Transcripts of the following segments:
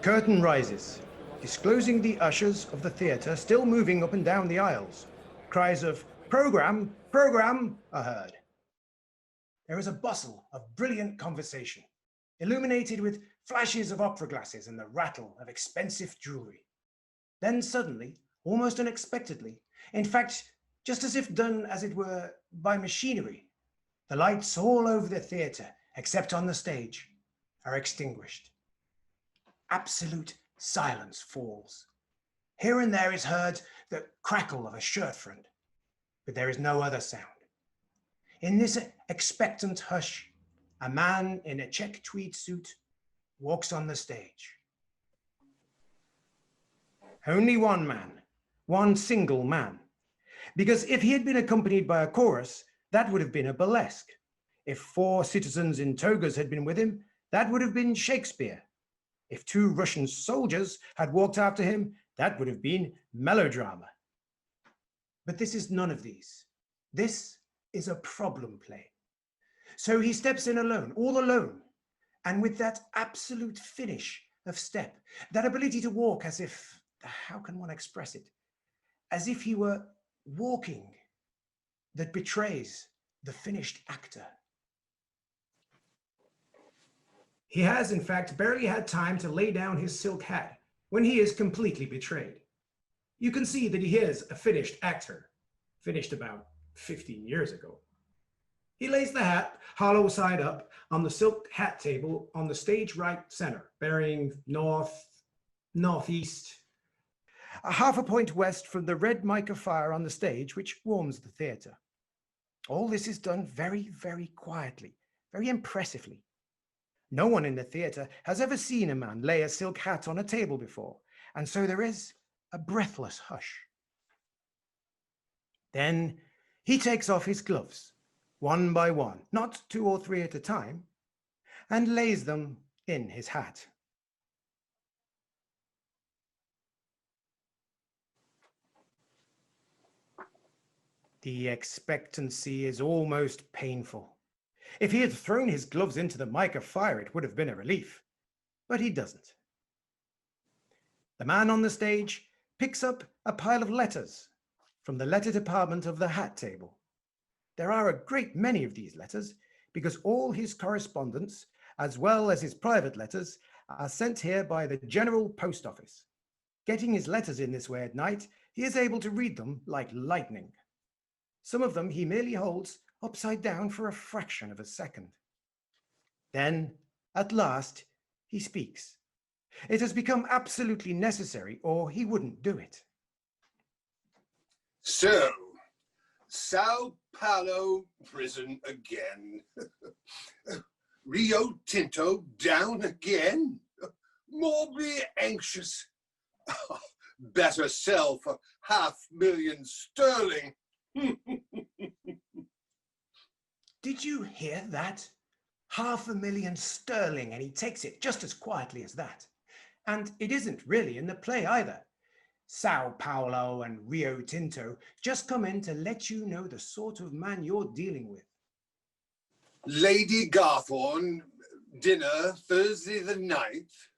curtain rises, disclosing the ushers of the theatre still moving up and down the aisles. Cries of "Programme, programme" are heard. There is a bustle of brilliant conversation, illuminated with flashes of opera glasses and the rattle of expensive jewellery. Then suddenly, almost unexpectedly, in fact, just as if done, as it were, by machinery, the lights all over the theatre, except on the stage, are extinguished. Absolute silence falls. Here and there is heard the crackle of a shirt front, but there is no other sound. In this expectant hush, a man in a check tweed suit walks on the stage. Only one man, one single man. Because if he had been accompanied by a chorus, that would have been a burlesque. If 4 citizens in togas had been with him, that would have been Shakespeare. If 2 Russian soldiers had walked after him, that would have been melodrama. But this is none of these. This is a problem play. So he steps in alone, all alone, and with that absolute finish of step, that ability to walk as if, how can one express it? As if he were walking, that betrays the finished actor. He has, in fact, barely had time to lay down his silk hat when he is completely betrayed. You can see that he is a finished actor, finished about 15 years ago. He lays the hat, hollow side up, on the silk hat table on the stage right center, bearing northeast, a half a point west from the red mica fire on the stage, which warms the theatre. All this is done very, very quietly, very impressively. No one in the theatre has ever seen a man lay a silk hat on a table before, and so there is a breathless hush. Then he takes off his gloves, one by one, not 2 or 3 at a time, and lays them in his hat. The expectancy is almost painful. If he had thrown his gloves into the mica fire, it would have been a relief, but he doesn't. The man on the stage picks up a pile of letters from the letter department of the hat table. There are a great many of these letters because all his correspondence, as well as his private letters, are sent here by the General Post Office. Getting his letters in this way at night, he is able to read them like lightning. Some of them he merely holds upside down for a fraction of a second. Then, at last, he speaks. It has become absolutely necessary, or he wouldn't do it. So, Sao Paulo prison again. Rio Tinto down again. More anxious. Better sell for £500,000 sterling. Did you hear that? £500,000 sterling, and he takes it just as quietly as that. And it isn't really in the play either. Sao Paulo and Rio Tinto just come in to let you know the sort of man you're dealing with. Lady Garthorne, dinner Thursday the 9th.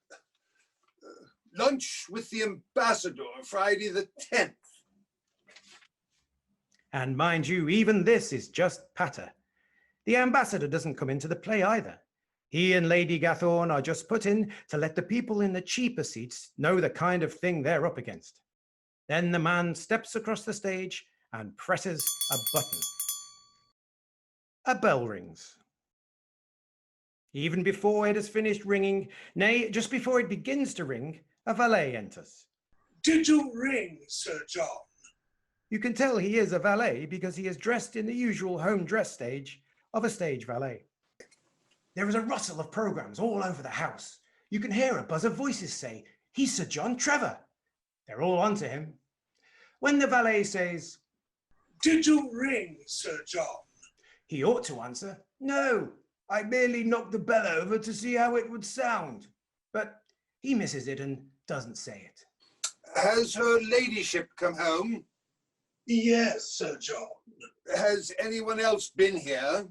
Lunch with the ambassador Friday the 10th. And mind you, even this is just patter. The ambassador doesn't come into the play either. He and Lady Gathorne are just put in to let the people in the cheaper seats know the kind of thing they're up against. Then the man steps across the stage and presses a button. A bell rings. Even before it has finished ringing, nay, just before it begins to ring, a valet enters. Did you ring, Sir John? You can tell he is a valet because he is dressed in the usual home dress stage of a stage valet. There is a rustle of programs all over the house. You can hear a buzz of voices say, "He's Sir John Trevor." They're all onto him. When the valet says, "Did you ring, Sir John?" he ought to answer, "No, I merely knocked the bell over to see how it would sound." But he misses it and doesn't say it. Has her ladyship come home? Yes, Sir John. Has anyone else been here?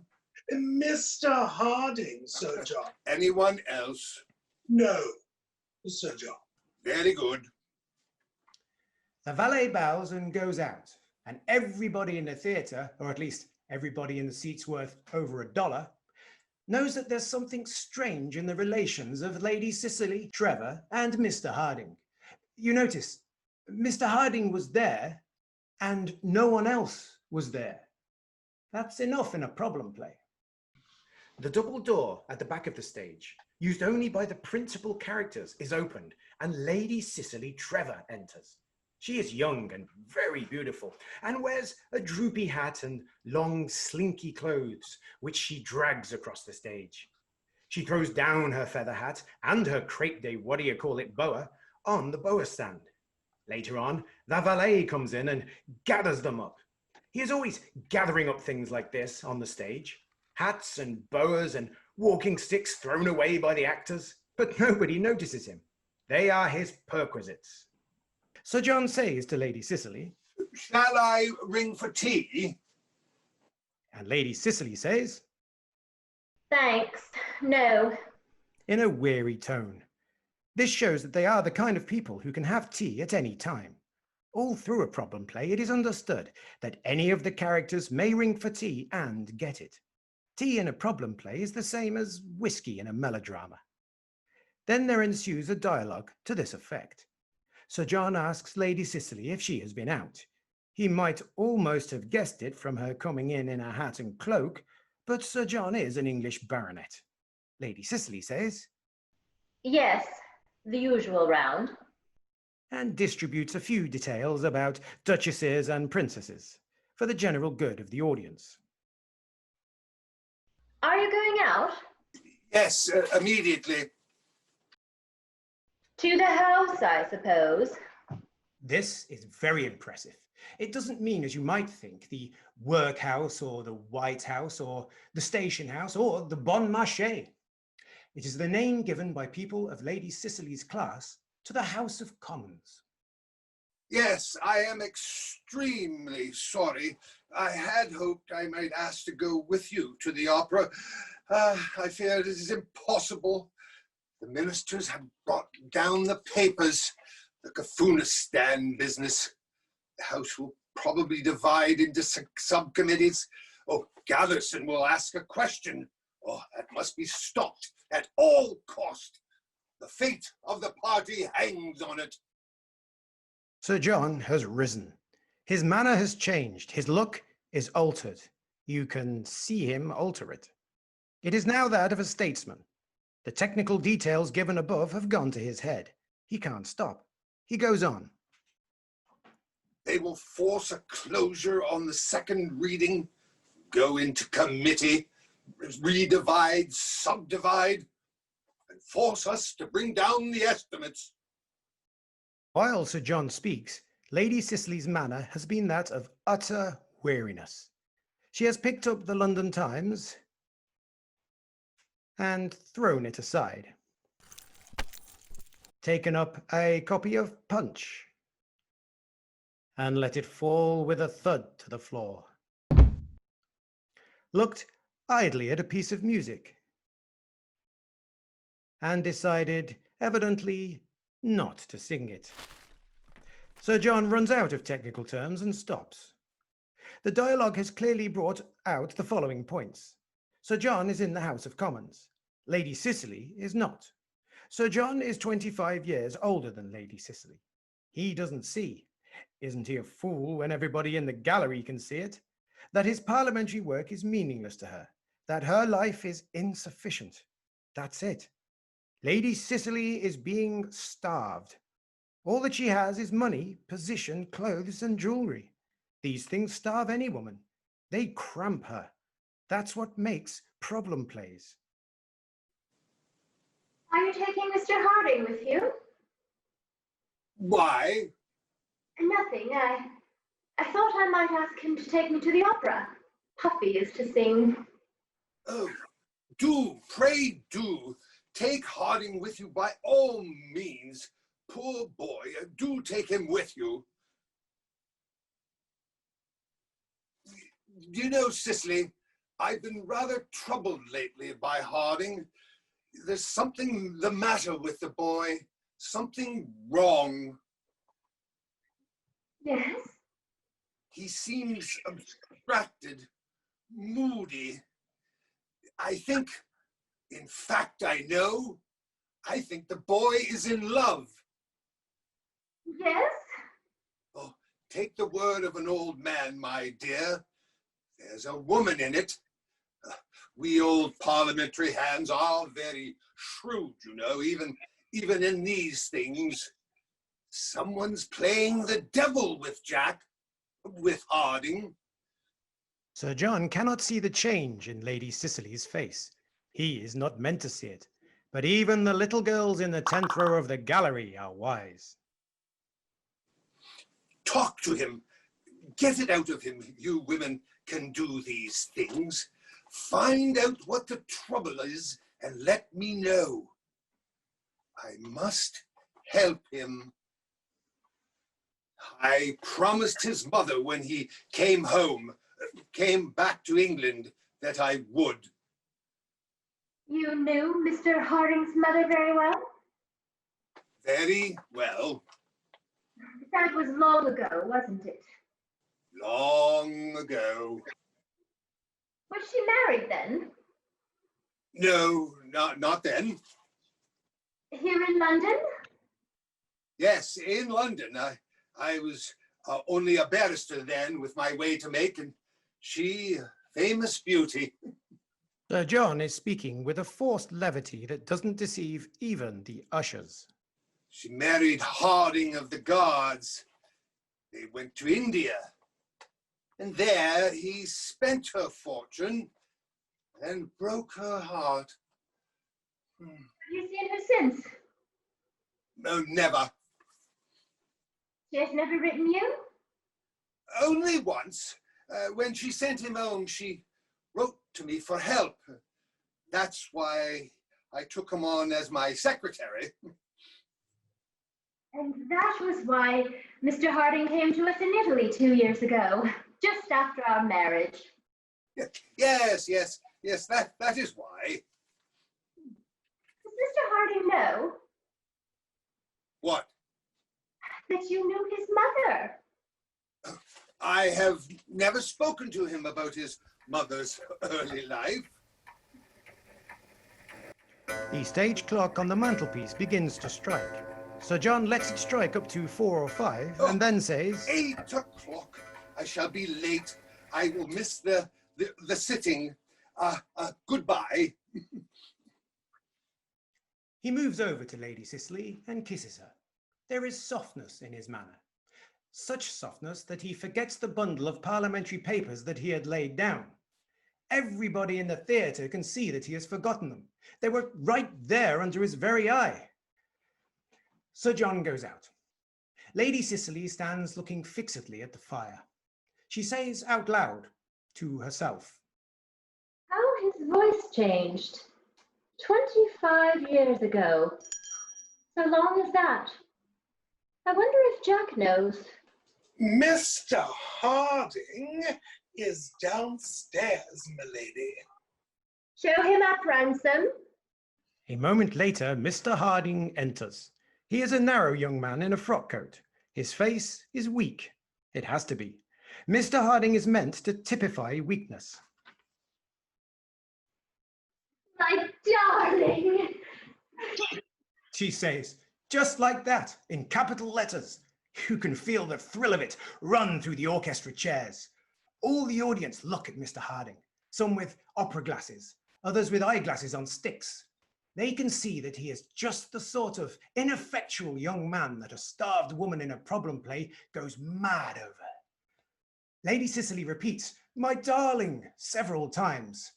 Mr. Harding, Sir John. Anyone else? No. Sir John. Very good. The valet bows and goes out, and everybody in the theatre, or at least everybody in the seats worth over $1, knows that there's something strange in the relations of Lady Cicely Trevor and Mr. Harding. You notice, Mr. Harding was there, and no one else was there. That's enough in a problem play. The double door at the back of the stage, used only by the principal characters, is opened, and Lady Cicely Trevor enters. She is young and very beautiful, and wears a droopy hat and long, slinky clothes, which she drags across the stage. She throws down her feather hat and her crepe de what-do-you-call-it boa on the boa stand. Later on, the valet comes in and gathers them up. He is always gathering up things like this on the stage. Hats and boas and walking sticks thrown away by the actors, but nobody notices him. They are his perquisites. Sir John says to Lady Cicely, Shall I ring for tea? and Lady Cicely says, Thanks. No. in a weary tone. This shows that they are the kind of people who can have tea at any time. All through a problem play, it is understood that any of the characters may ring for tea and get it. Tea in a problem play is the same as whiskey in a melodrama. Then there ensues a dialogue to this effect. Sir John asks Lady Cicely if she has been out. He might almost have guessed it from her coming in a hat and cloak, but Sir John is an English baronet. Lady Cicely says, Yes, the usual round. and distributes a few details about duchesses and princesses for the general good of the audience. Are you going out? Yes, immediately. To the house, I suppose. This is very impressive. It doesn't mean, as you might think, the workhouse or the White House or the station house or the Bon Marché. It is the name given by people of Lady Cicely's class to the House of Commons. Yes, I am extremely sorry. I had hoped I might ask to go with you to the opera. I fear it is impossible. The ministers have brought down the papers, the Kafunistan business. The House will probably divide into subcommittees. Oh, Gatherson will ask a question. Oh, that must be stopped at all cost. The fate of the party hangs on it. Sir John has risen. His manner has changed. His look is altered. You can see him alter it. It is now that of a statesman. The technical details given above have gone to his head. He can't stop. He goes on. They will force a closure on the second reading, go into committee, redivide, subdivide, and force us to bring down the estimates. While Sir John speaks, Lady Cicely's manner has been that of utter weariness. She has picked up the London Times and thrown it aside. Taken up a copy of Punch and let it fall with a thud to the floor. Looked idly at a piece of music and decided, evidently, not to sing it. Sir John runs out of technical terms and stops. The dialogue has clearly brought out the following points. Sir John is in the House of Commons. Lady Cicely is not. Sir John is 25 years older than Lady Cicely. He doesn't see, isn't he a fool when everybody in the gallery can see it, that his parliamentary work is meaningless to her, that her life is insufficient. That's it. Lady Cicely is being starved. All that she has is money, position, clothes, and jewelry. These things starve any woman. They cramp her. That's what makes problem plays. Are you taking Mr. Harding with you? Why? Nothing. I thought I might ask him to take me to the opera. Puffy is to sing. Oh, do, pray do. Take Harding with you by all means. Poor boy, do take him with you. You know, Cicely, I've been rather troubled lately by Harding. There's something the matter with the boy. something wrong. Yes? He seems abstracted, moody. I think, in fact, I think the boy is in love. Yes? Oh, take the word of an old man, my dear. There's a woman in it. We old parliamentary hands are very shrewd, you know, even in these things. Someone's playing the devil with Jack, with Harding. Sir John cannot see the change in Lady Cicely's face. He is not meant to see it, but even the little girls in the 10th row of the gallery are wise. Talk to him. Get it out of him. You women can do these things. Find out what the trouble is and let me know. I must help him. I promised his mother when he came back to England, that I would. You knew Mr. Harding's mother very well? Very well. That was long ago, wasn't it? Long ago. Was she married then? No, not then. Here in London? Yes, in London. I was only a barrister then, with my way to make, and she, famous beauty. Sir John is speaking with a forced levity that doesn't deceive even the ushers. She married Harding of the Guards. They went to India. And there he spent her fortune and broke her heart. Have you seen her since? No, never. She has never written you? Only once. When she sent him home, she wrote to me for help. That's why I took him on as my secretary. And that was why Mr. Harding came to us in Italy 2 years ago, just after our marriage. Yes, that is why. Does Mr. Harding know What? that you knew his mother? I have never spoken to him about his mother's early life. The stage clock on the mantelpiece begins to strike. Sir John lets it strike up to 4 or 5 and then says, 8 o'clock. I shall be late. I will miss the sitting. Goodbye. He moves over to Lady Cicely and kisses her. There is softness in his manner. Such softness that he forgets the bundle of parliamentary papers that he had laid down. Everybody in the theatre can see that he has forgotten them. They were right there under his very eye. Sir John goes out. Lady Cicely stands looking fixedly at the fire. She says out loud to herself, How his voice changed. 25 years ago. So long as that. I wonder if Jack knows. Mr. Harding is downstairs, milady. Show him up, Ransom. A moment later, Mr. Harding enters. He is a narrow young man in a frock coat. His face is weak. It has to be. Mr. Harding is meant to typify weakness. My darling. She says, just like that, in capital letters. You can feel the thrill of it run through the orchestra chairs. All the audience look at Mr. Harding, some with opera glasses, others with eyeglasses on sticks. They can see that he is just the sort of ineffectual young man that a starved woman in a problem play goes mad over. Lady Cicely repeats, my darling, several times.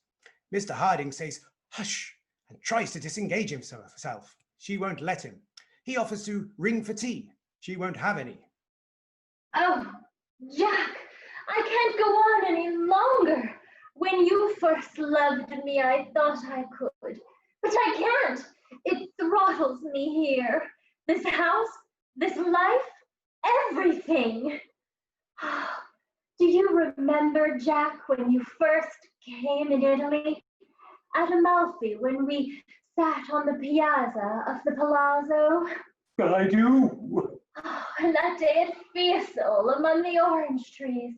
Mr. Harding says, hush, and tries to disengage himself. She won't let him. He offers to ring for tea. She won't have any. Oh, Jack, I can't go on any longer. When you first loved me, I thought I could. But I can't. It throttles me here. This house, this life, everything. Do you remember, Jack, when you first came in Italy? At Amalfi, when we sat on the piazza of the Palazzo? I do. Oh, and that day at Fiesole among the orange trees,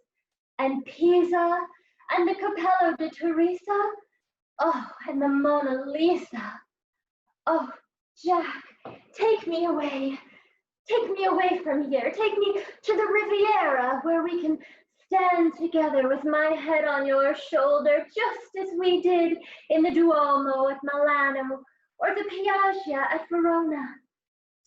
and Pisa, and the Capello de Teresa, oh, and the Mona Lisa. Oh, Jack, take me away. Take me away from here. Take me to the Riviera, where we can stand together with my head on your shoulder, just as we did in the Duomo at Milano, or the Piaggia at Verona.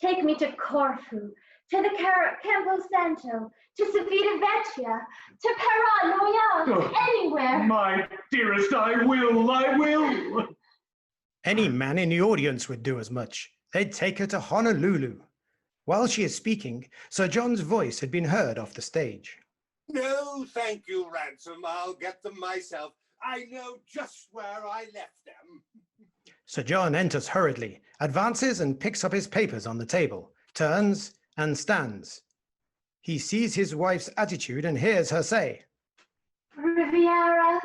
Take me to Corfu, to the Campo Santo, to Civita Vecchia, to Peron, Noyon, anywhere. My dearest, I will. Any man in the audience would do as much. They'd take her to Honolulu. While she is speaking, Sir John's voice had been heard off the stage. No, thank you, Ransom. I'll get them myself. I know just where I left them. Sir John enters hurriedly, advances and picks up his papers on the table, turns and stands. He sees his wife's attitude and hears her say, Riviera,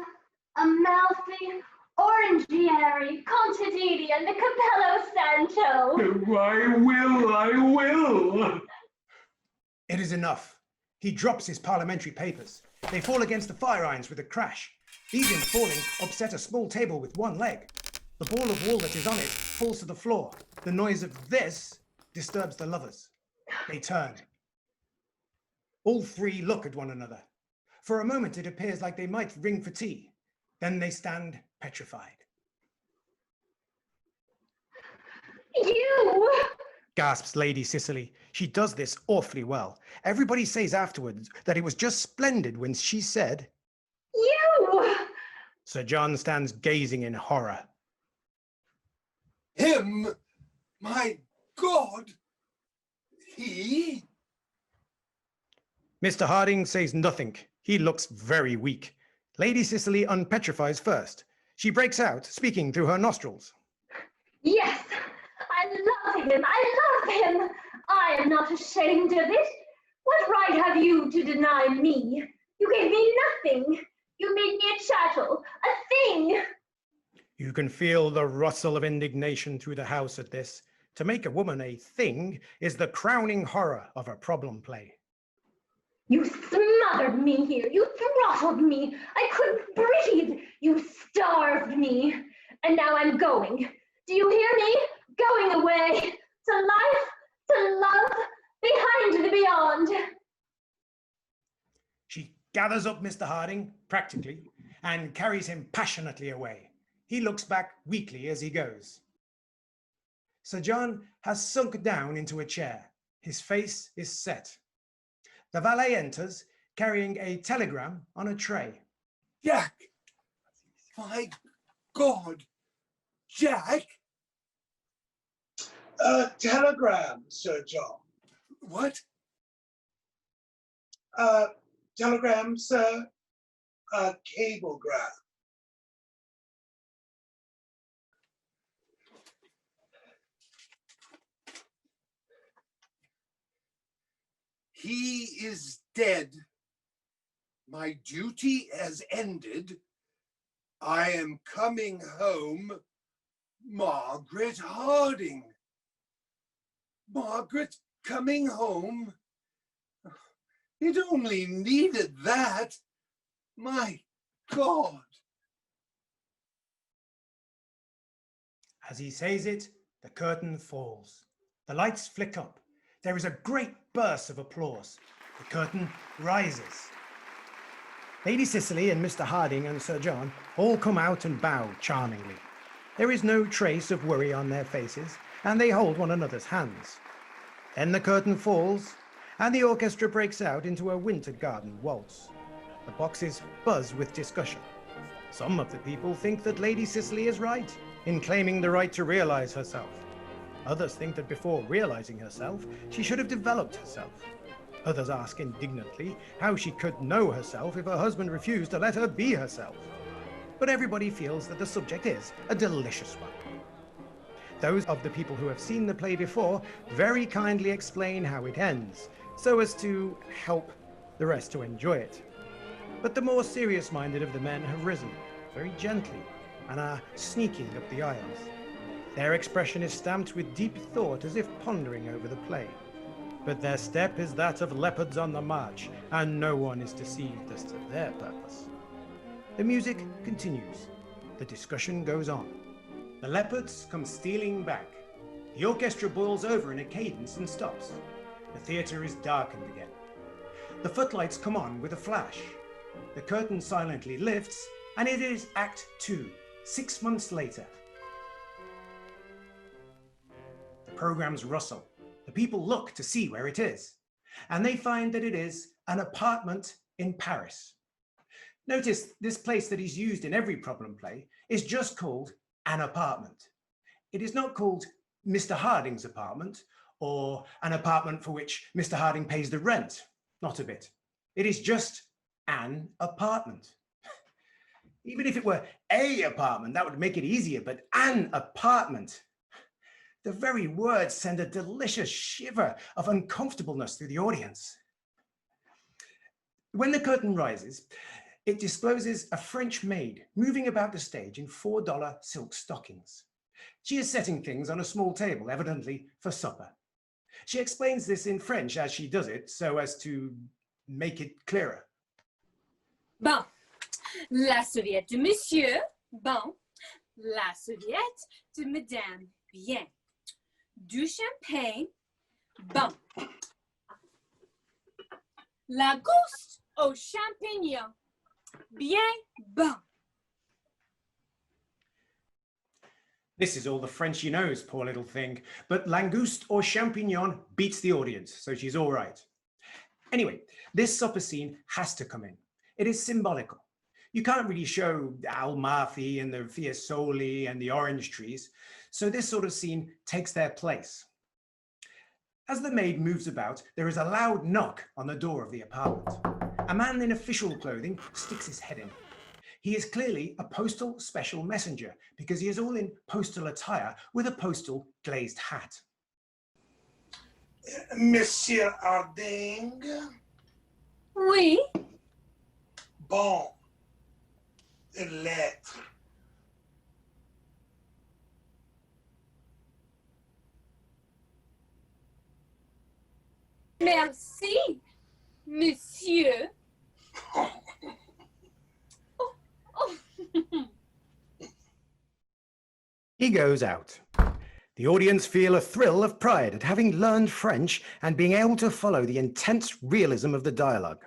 Amalfi, Orangieri, Contadini, and the Capello Santo. I will. "It is enough." He drops his parliamentary papers. They fall against the fire irons with a crash. These in falling upset a small table with one leg. The ball of wool that is on it falls to the floor. The noise of this disturbs the lovers. They turn. All three look at one another. For a moment it appears like they might ring for tea. Then they stand petrified. You! Gasps Lady Cicely. She does this awfully well. Everybody says afterwards that it was just splendid when she said, You! Sir John stands gazing in horror. Him? My God! He? Mr. Harding says nothing. He looks very weak. Lady Cicely unpetrifies first. She breaks out, speaking through her nostrils. Yes, I love him. I love him. I am not ashamed of it. What right have you to deny me? You gave me nothing. You made me a chattel, a thing. You can feel the rustle of indignation through the house at this. To make a woman a thing is the crowning horror of a problem play. You smothered me here. You throttled me. I couldn't breathe. You starved me. And now I'm going. Do you hear me? Going away. To life, to love, behind the beyond. She gathers up Mr. Harding, practically, and carries him passionately away. He looks back weakly as he goes. Sir John has sunk down into a chair. His face is set. The valet enters, carrying a telegram on a tray. Jack! My God! Jack! Telegram, Sir John. What? Telegram, sir. Cablegram. He is dead. My duty has ended. I am coming home. Margaret Harding. Margaret coming home. It only needed that. My God. As he says it, the curtain falls. The lights flick up. There is a great burst of applause. The curtain rises. Lady Cicely and Mr. Harding and Sir John all come out and bow charmingly. There is no trace of worry on their faces, and they hold one another's hands. Then the curtain falls, and the orchestra breaks out into a Winter Garden waltz. The boxes buzz with discussion. Some of the people think that Lady Cicely is right in claiming the right to realize herself. Others think that before realizing herself, she should have developed herself. Others ask indignantly how she could know herself if her husband refused to let her be herself. But everybody feels that the subject is a delicious one. Those of the people who have seen the play before very kindly explain how it ends, so as to help the rest to enjoy it. But the more serious-minded of the men have risen, very gently, and are sneaking up the aisles. Their expression is stamped with deep thought as if pondering over the play. But their step is that of leopards on the march, and no one is deceived as to their purpose. The music continues. The discussion goes on. The leopards come stealing back. The orchestra boils over in a cadence and stops. The theatre is darkened again. The footlights come on with a flash. The curtain silently lifts, and it is Act 2, 6 months later. The programs rustle. The people look to see where it is, and they find that it is an apartment in Paris. Notice this place that is used in every problem play is just called an apartment. It is not called Mr. Harding's apartment or an apartment for which Mr. Harding pays the rent. Not a bit. It is just an apartment. Even if it were a apartment, that would make it easier, but an apartment. The very words send a delicious shiver of uncomfortableness through the audience. When the curtain rises, it discloses a French maid moving about the stage in $4 silk stockings. She is setting things on a small table, evidently for supper. She explains this in French as she does it, so as to make it clearer. Bon, la serviette de monsieur, bon. La serviette de madame, bien. Du champagne, bon. La gousse aux champignons, bien bon. This is all the French she knows, poor little thing. But langouste or champignon beats the audience, so she's all right. Anyway, this supper scene has to come in. It is symbolical. You can't really show Almaty and the Fiesole and the orange trees, so this sort of scene takes their place. As the maid moves about, there is a loud knock on the door of the apartment. A man in official clothing sticks his head in. He is clearly a postal special messenger because he is all in postal attire with a postal glazed hat. Monsieur Harding. Oui, Bon. Une lettre. merci, monsieur. He goes out. The audience feel a thrill of pride at having learned French and being able to follow the intense realism of the dialogue.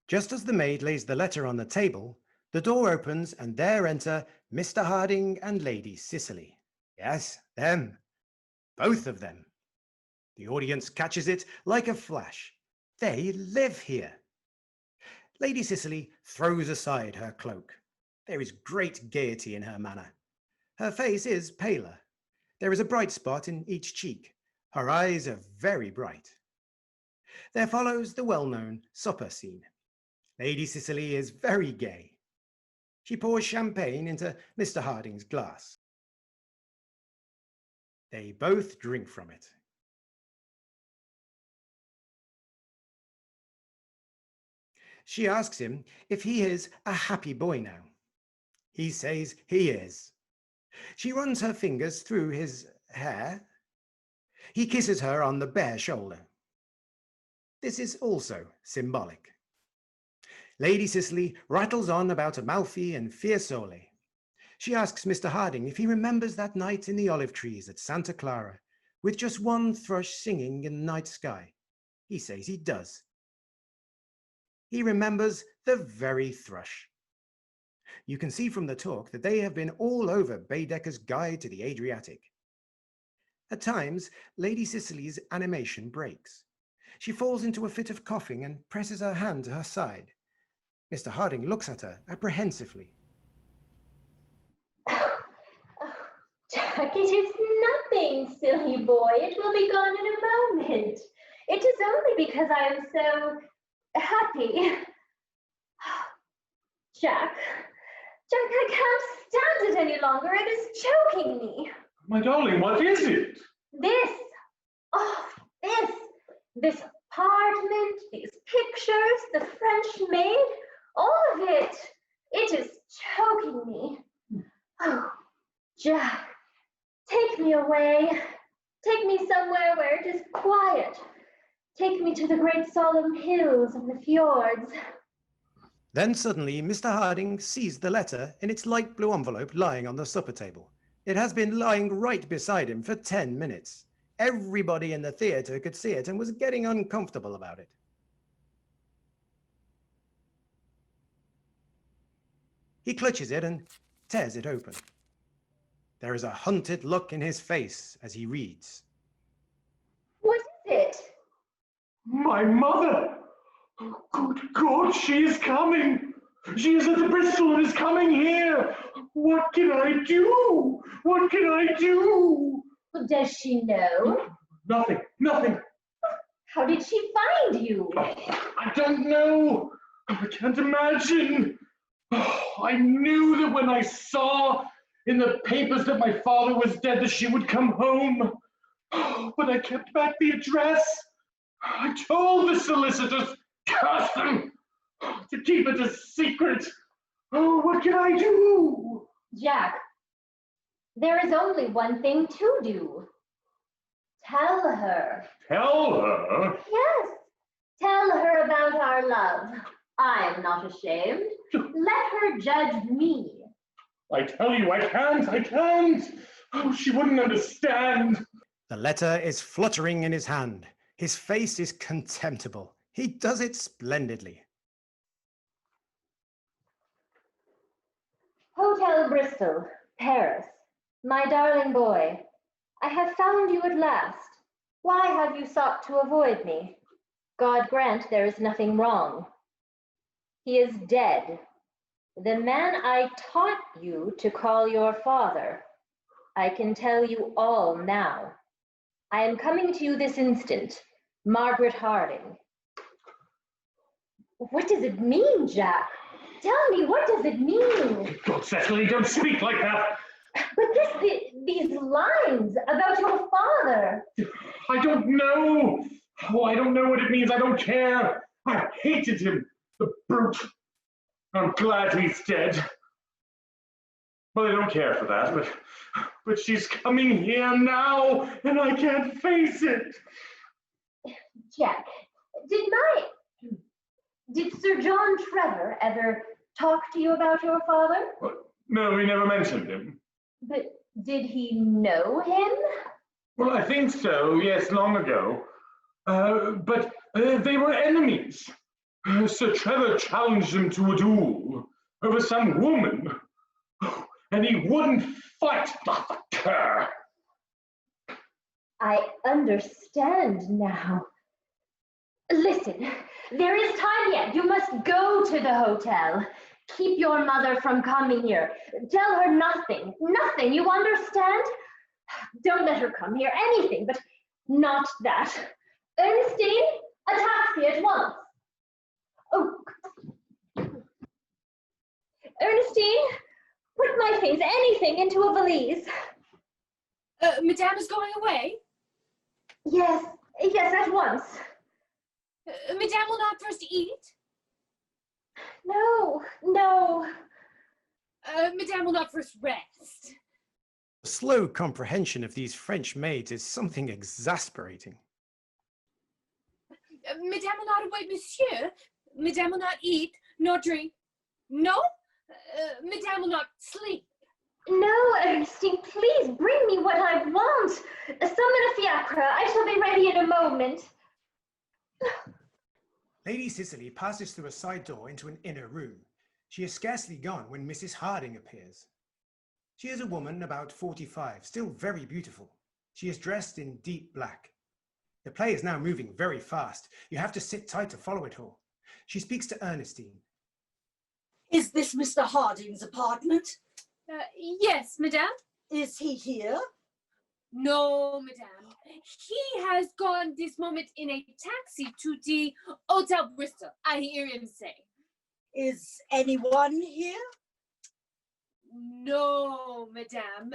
Just as the maid lays the letter on the table, the door opens and there enter Mr. Harding and Lady Cicely. Yes, them. Both of them. The audience catches it like a flash. They live here. Lady Cicely throws aside her cloak. There is great gaiety in her manner. Her face is paler. There is a bright spot in each cheek. Her eyes are very bright. There follows the well-known supper scene. Lady Cicely is very gay. She pours champagne into Mr. Harding's glass. They both drink from it. She asks him if he is a happy boy now. He says he is. She runs her fingers through his hair. He kisses her on the bare shoulder. This is also symbolic. Lady Cicely rattles on about Amalfi and Fiesole. She asks Mr. Harding if he remembers that night in the olive trees at Santa Clara, with just one thrush singing in the night sky. He says he does. He remembers the very thrush. You can see from the talk that they have been all over Baedeker's Guide to the Adriatic. At times, Lady Cicely's animation breaks. She falls into a fit of coughing and presses her hand to her side. Mr. Harding looks at her apprehensively. Oh, Jack, it is nothing, silly boy. It will be gone in a moment. It is only because I am so happy. Jack, I can't stand it any longer. It is choking me. My darling, what is it? This apartment, these pictures, the French maid, all of it. It is choking me. Oh, Jack, take me away. Take me somewhere where it is quiet. Take me to the great solemn hills of the fjords. Then suddenly Mr. Harding sees the letter in its light blue envelope lying on the supper table. It has been lying right beside him for 10 minutes. Everybody in the theatre could see it and was getting uncomfortable about it. He clutches it and tears it open. There is a hunted look in his face as he reads. What is it? My mother! Good God, she is coming! She is at the Bristol and is coming here! What can I do? What can I do? Does she know? Nothing, nothing. How did she find you? I don't know. I can't imagine. I knew that when I saw in the papers that my father was dead, that she would come home. But I kept back the address. I told the solicitors, curse them, to keep it a secret. Oh, what can I do? Jack, there is only one thing to do. Tell her. Tell her? Yes, tell her about our love. I'm not ashamed. Let her judge me. I tell you, I can't. Oh, she wouldn't understand. The letter is fluttering in his hand. His face is contemptible. He does it splendidly. Hotel Bristol, Paris. My darling boy, I have found you at last. Why have you sought to avoid me? God grant there is nothing wrong. He is dead. The man I taught you to call your father. I can tell you all now. I am coming to you this instant. Margaret Harding. What does it mean, Jack? Tell me, what does it mean? God, Cecily, don't speak like that. But these lines about your father. I don't know. Oh, I don't know what it means. I don't care. I hated him, the brute. I'm glad he's dead. Well, I don't care for that, but she's coming here now, and I can't face it. Jack, did Sir John Trevor ever talk to you about your father? No, he never mentioned him. But did he know him? Well, I think so, yes, long ago. But they were enemies. Sir Trevor challenged him to a duel over some woman, and he wouldn't fight, the cur. I understand now. Listen, there is time yet. You must go to the hotel. Keep your mother from coming here. Tell her nothing, nothing, you understand? Don't let her come here, anything, but not that. Ernestine, a taxi at once. Oh. Ernestine, put my things, anything, into a valise. Madame is going away? Yes, at once. Madame will not first eat? No. Madame will not first rest? The slow comprehension of these French maids is something exasperating. Madame will not await Monsieur? Madame will not eat, nor drink? No? Madame will not sleep? No, Ernestine, please bring me what I want. Summon a fiacre. I shall be ready in a moment. Lady Cicely passes through a side door into an inner room. She is scarcely gone when Mrs. Harding appears. She is a woman about 45, still very beautiful. She is dressed in deep black. The play is now moving very fast. You have to sit tight to follow it all. She speaks to Ernestine. Is this Mr. Harding's apartment? Yes, Madame. Is he here? No, Madame. He has gone this moment in a taxi to the Hotel Bristol, I hear him say. Is anyone here? No, Madame.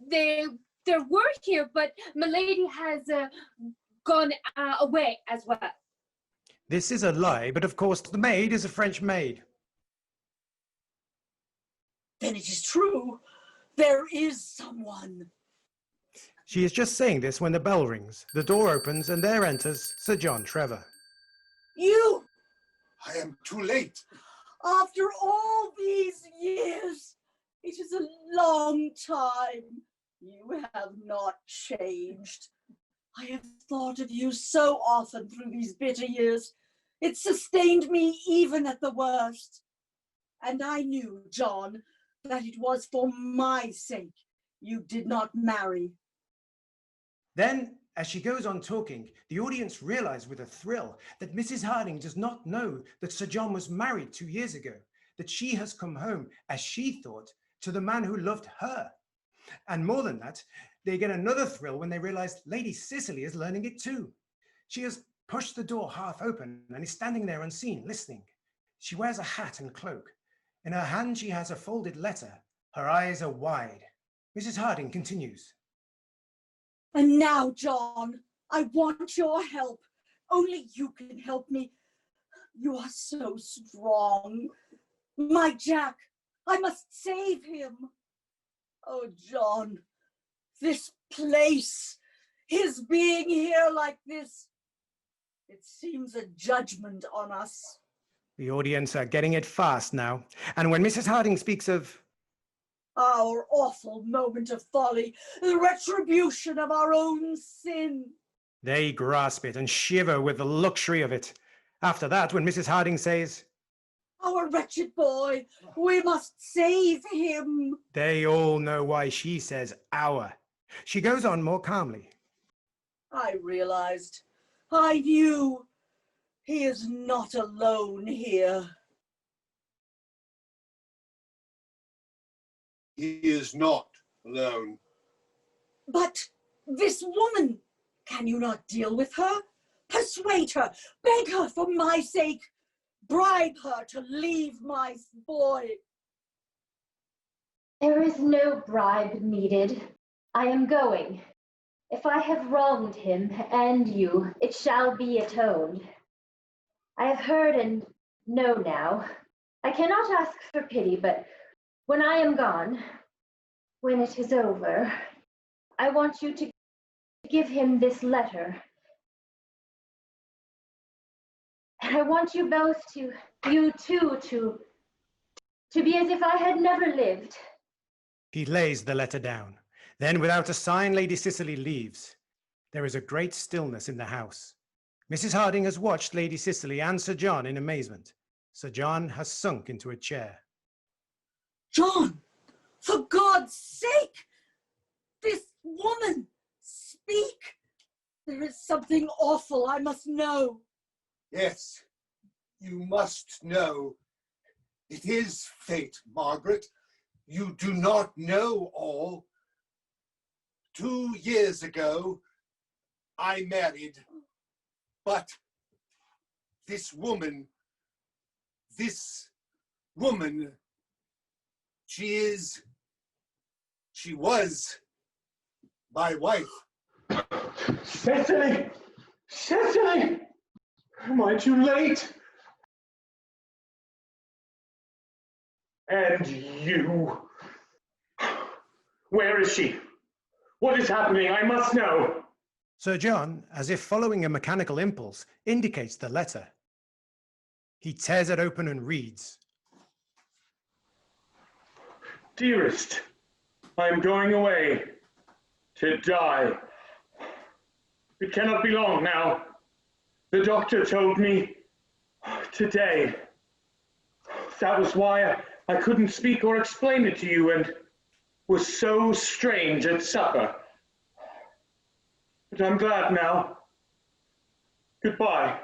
There were here, but Milady has gone away as well. This is a lie, but of course the maid is a French maid. Then it is true. There is someone. She is just saying this when the bell rings, the door opens, and there enters Sir John Trevor. You, I am too late. after all these years, it is a long time. You have not changed. I have thought of you so often through these bitter years. It sustained me even at the worst. And I knew, John, that it was for my sake you did not marry. Then, as she goes on talking, the audience realize with a thrill that Mrs. Harding does not know that Sir John was married 2 years ago, that she has come home, as she thought, to the man who loved her. And more than that, they get another thrill when they realize Lady Cicely is learning it too. She has pushed the door half open and is standing there unseen, listening. She wears a hat and cloak. In her hand, she has a folded letter. Her eyes are wide. Mrs. Harding continues. And now, John, I want your help. Only you can help me. You are so strong. My Jack, I must save him. Oh, John, this place, his being here like this, it seems a judgment on us. The audience are getting it fast now. And when Mrs. Harding speaks of Our awful moment of folly, the retribution of our own sin. they grasp it and shiver with the luxury of it. After that, when Mrs. Harding says, Our wretched boy, we must save him. they all know why she says our. She goes on more calmly. I realized, I knew, he is not alone here. He is not alone. But this woman, can you not deal with her? Persuade her, beg her for my sake, bribe her to leave my boy. There is no bribe needed. I am going. If I have wronged him and you, it shall be atoned. I have heard and know now. I cannot ask for pity, but when I am gone, when it is over, I want you to give him this letter. And I want you both to, you too, to be as if I had never lived. He lays the letter down. Then, without a sign, Lady Cicely leaves. There is a great stillness in the house. Mrs. Harding has watched Lady Cicely and Sir John in amazement. Sir John has sunk into a chair. John, for God's sake, this woman, speak. There is something awful I must know. Yes, you must know. It is fate, Margaret. You do not know all. 2 years ago, I married, but this woman, she was my wife. Cicely! Cicely! Am I too late? And you? Where is she? What is happening? I must know. Sir John, as if following a mechanical impulse, indicates the letter. He tears it open and reads. Dearest, I am going away to die. It cannot be long now. The doctor told me today. That was why I couldn't speak or explain it to you and was so strange at supper. But I'm glad now. Goodbye.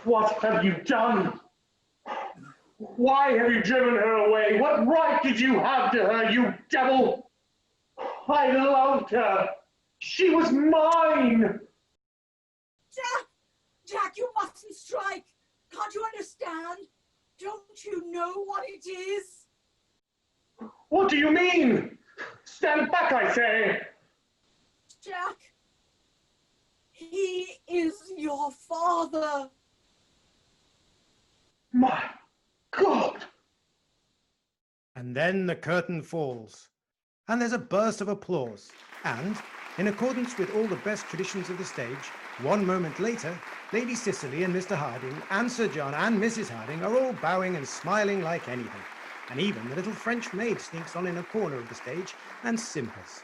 What have you done? Why have you driven her away? What right did you have to her, you devil? I loved her. She was mine. Jack, you mustn't strike. Can't you understand? Don't you know what it is? What do you mean? Stand back, I say. Jack, he is your father. My God. And then the curtain falls, and there's a burst of applause. And, in accordance with all the best traditions of the stage, 1 moment later, Lady Cicely and Mr. Harding and Sir John and Mrs. Harding are all bowing and smiling like anything. And even the little French maid sneaks on in a corner of the stage and simpers.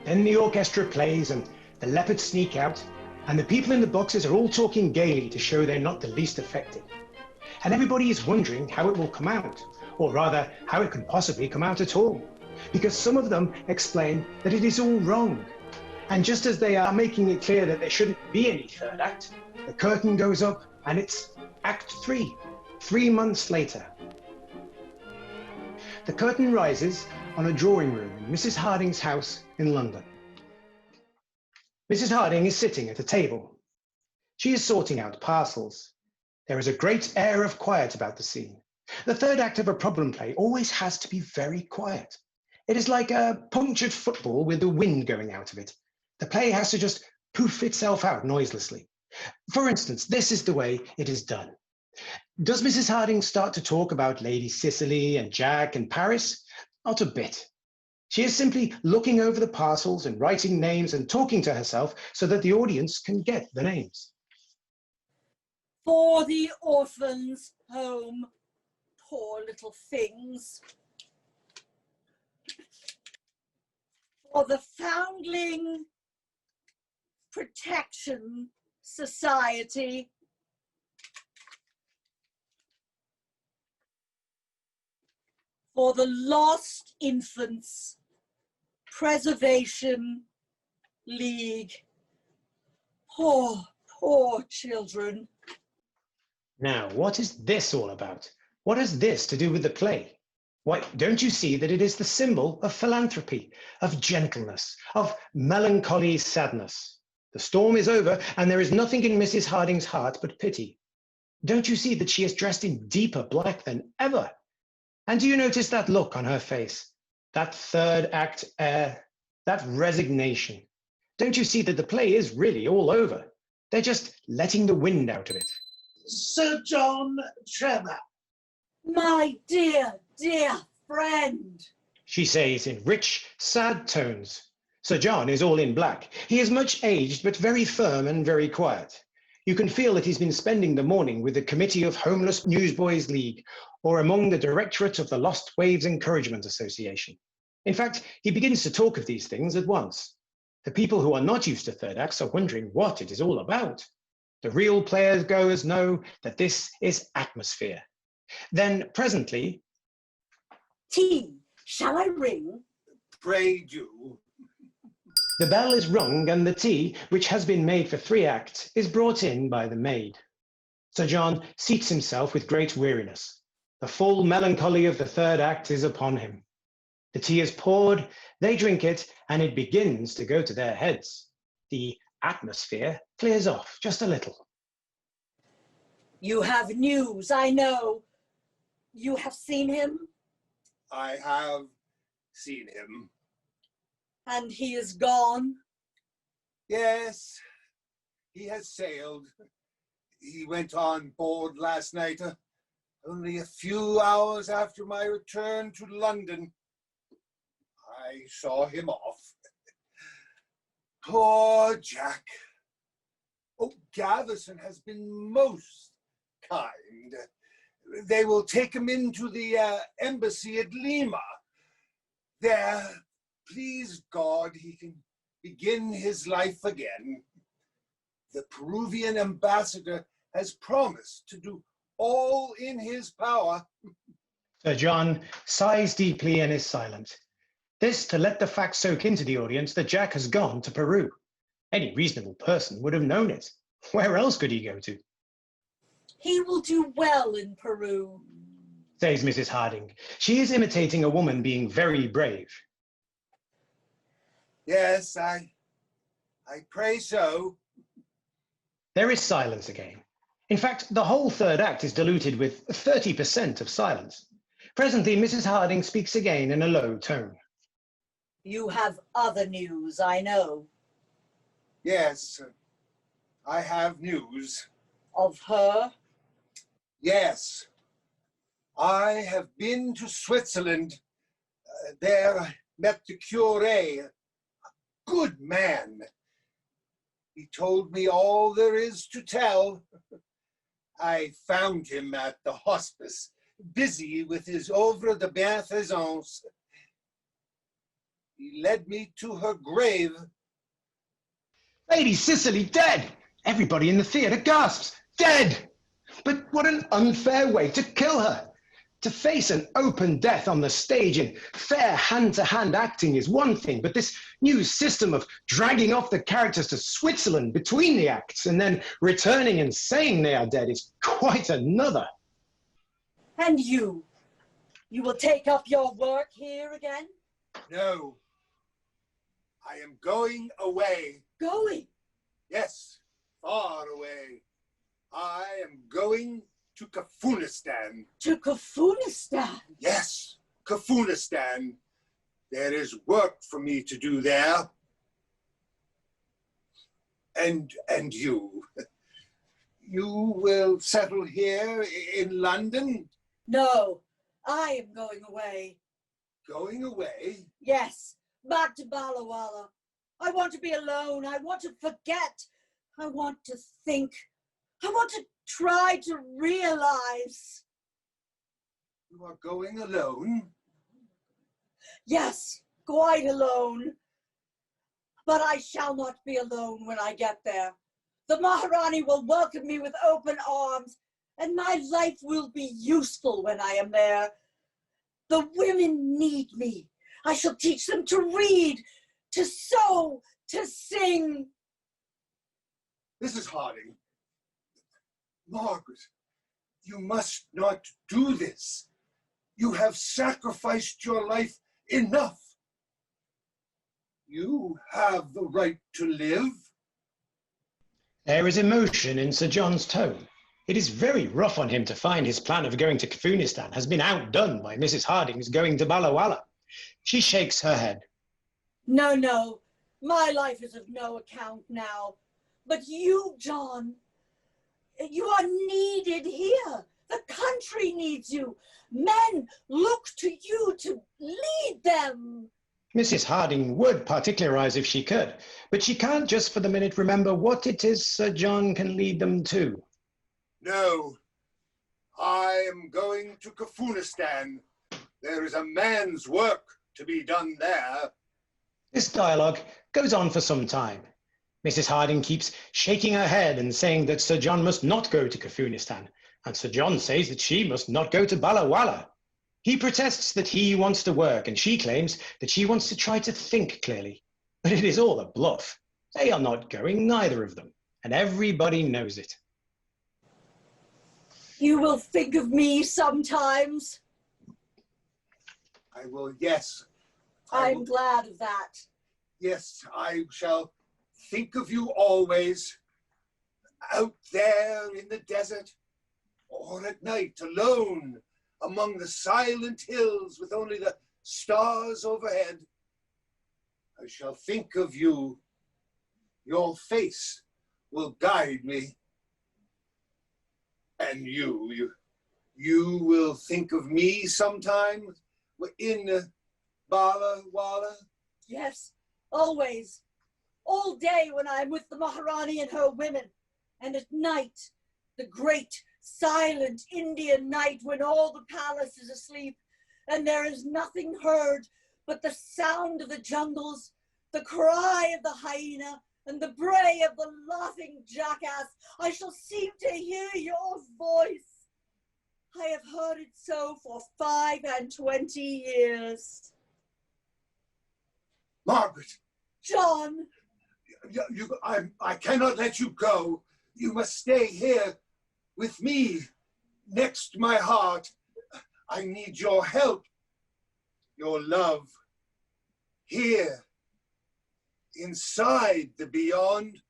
Then the orchestra plays and the leopards sneak out, and the people in the boxes are all talking gaily to show they're not the least affected. And everybody is wondering how it will come out, or rather, how it can possibly come out at all, because some of them explain that it is all wrong. And just as they are making it clear that there shouldn't be any third act, the curtain goes up and it's Act 3, 3 months later. The curtain rises on a drawing room in Mrs. Harding's house in London. Mrs. Harding is sitting at a table. She is sorting out parcels. There is a great air of quiet about the scene. The third act of a problem play always has to be very quiet. It is like a punctured football with the wind going out of it. The play has to just poof itself out noiselessly. For instance, this is the way it is done. Does Mrs. Harding start to talk about Lady Cicely and Jack and Paris? Not a bit. She is simply looking over the parcels and writing names and talking to herself so that the audience can get the names. For the orphans' home, poor little things. For the Foundling Protection Society. For the Lost Infants Preservation League. Poor, poor children. Now, what is this all about? What has this to do with the play? Why, don't you see that it is the symbol of philanthropy, of gentleness, of melancholy sadness? The storm is over, and there is nothing in Mrs. Harding's heart but pity. Don't you see that she is dressed in deeper black than ever? And do you notice that look on her face? That third act air, that resignation? Don't you see that the play is really all over? They're just letting the wind out of it. Sir John Trevor. My dear, dear friend. She says in rich, sad tones. Sir John is all in black. He is much aged, but very firm and very quiet. You can feel that he's been spending the morning with the Committee of Homeless Newsboys League or among the Directorate of the Lost Waves Encouragement Association. In fact, he begins to talk of these things at once. The people who are not used to third acts are wondering what it is all about. The real players-goers know that this is atmosphere. Then presently... Tea, shall I ring? Pray do. The bell is rung and the tea, which has been made for 3 acts, is brought in by the maid. Sir John seats himself with great weariness. The full melancholy of the third act is upon him. The tea is poured, they drink it, and it begins to go to their heads. The atmosphere clears off just a little. You have news, I know. You have seen him, I have seen him. and he is gone. Yes, he has sailed. He went on board last night, only a few hours after my return to London. I saw him off. Poor Jack. Oh, Gaveston has been most kind. They will take him into the embassy at Lima. There, please God, he can begin his life again. The Peruvian ambassador has promised to do all in his power. Sir John sighs deeply and is silent. This to let the fact soak into the audience that Jack has gone to Peru. Any reasonable person would have known it. Where else could he go to? He will do well in Peru. Says Mrs. Harding. She is imitating a woman being very brave. Yes, I pray so. There is silence again. In fact, the whole third act is diluted with 30% of silence. Presently, Mrs. Harding speaks again in a low tone. You have other news, I know. Yes, I have news. Of her? Yes, I have been to Switzerland. There I met the curé, a good man. He told me all there is to tell. I found him at the hospice, busy with his œuvre de bienfaisance. He led me to her grave. Lady Cicely dead! Everybody in the theatre gasps, dead! But what an unfair way to kill her! To face an open death on the stage in fair hand-to-hand acting is one thing, but this new system of dragging off the characters to Switzerland between the acts and then returning and saying they are dead is quite another. And you will take up your work here again? No, I am going away. Going? Yes, far away. I am going to Kafunistan. To Kafunistan? Yes, Kafunistan. There is work for me to do there. And you will settle here in London? No, I am going away. Going away? Yes, back to Balawala. I want to be alone. I want to forget. I want to think. I want to try to realize. You are going alone? Yes, quite alone. But I shall not be alone when I get there. The Maharani will welcome me with open arms, and my life will be useful when I am there. The women need me. I shall teach them to read, to sew, to sing. Mrs. Harding, Margaret, you must not do this. You have sacrificed your life enough. You have the right to live. There is emotion in Sir John's tone. It is very rough on him to find his plan of going to Kafunistan has been outdone by Mrs. Harding's going to Balawala. She shakes her head. No, my life is of no account now. But you, John, you are needed here. The country needs you. Men look to you to lead them. Mrs. Harding would particularize if she could, but she can't just for the minute remember what it is Sir John can lead them to. No, I am going to Kafunistan. There is a man's work to be done there. This dialogue goes on for some time. Mrs. Harding keeps shaking her head and saying that Sir John must not go to Kafunistan, and Sir John says that she must not go to Balawala. He protests that he wants to work, and she claims that she wants to try to think clearly. But it is all a bluff. They are not going, neither of them, and everybody knows it. You will think of me sometimes. I will, yes. I'm glad of that. Yes, I shall think of you always, out there in the desert, or at night alone among the silent hills with only the stars overhead. I shall think of you. Your face will guide me. And you will think of me sometime in Balawala? Yes, always. All day when I'm with the Maharani and her women. And at night, the great, silent Indian night when all the palace is asleep and there is nothing heard but the sound of the jungles, the cry of the hyena, and the bray of the laughing jackass, I shall seem to hear your voice. I have heard it so for 25 years. Margaret! John! I cannot let you go. You must stay here with me, next to my heart. I need your help, your love, here, inside the beyond.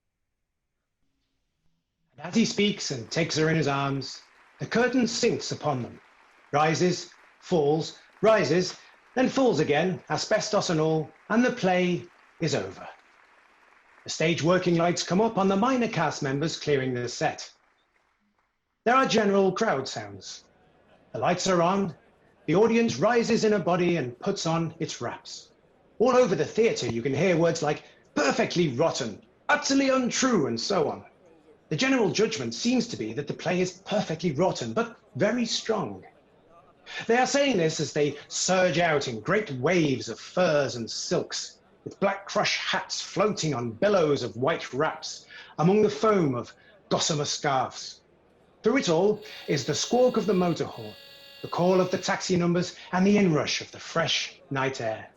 And as he speaks and takes her in his arms, the curtain sinks upon them, rises, falls, rises, then falls again, asbestos and all, and the play is over. The stage working lights come up on the minor cast members clearing the set. There are general crowd sounds. The lights are on. The audience rises in a body and puts on its wraps. All over the theatre, you can hear words like perfectly rotten, utterly untrue, and so on. The general judgment seems to be that the play is perfectly rotten, but very strong. They are saying this as they surge out in great waves of furs and silks, with black crush hats floating on billows of white wraps, among the foam of gossamer scarves. Through it all is the squawk of the motor horn, the call of the taxi numbers, and the inrush of the fresh night air.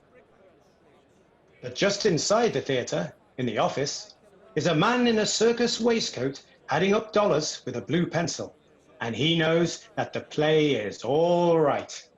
But just inside the theatre, in the office, is a man in a circus waistcoat adding up dollars with a blue pencil. And he knows that the play is all right.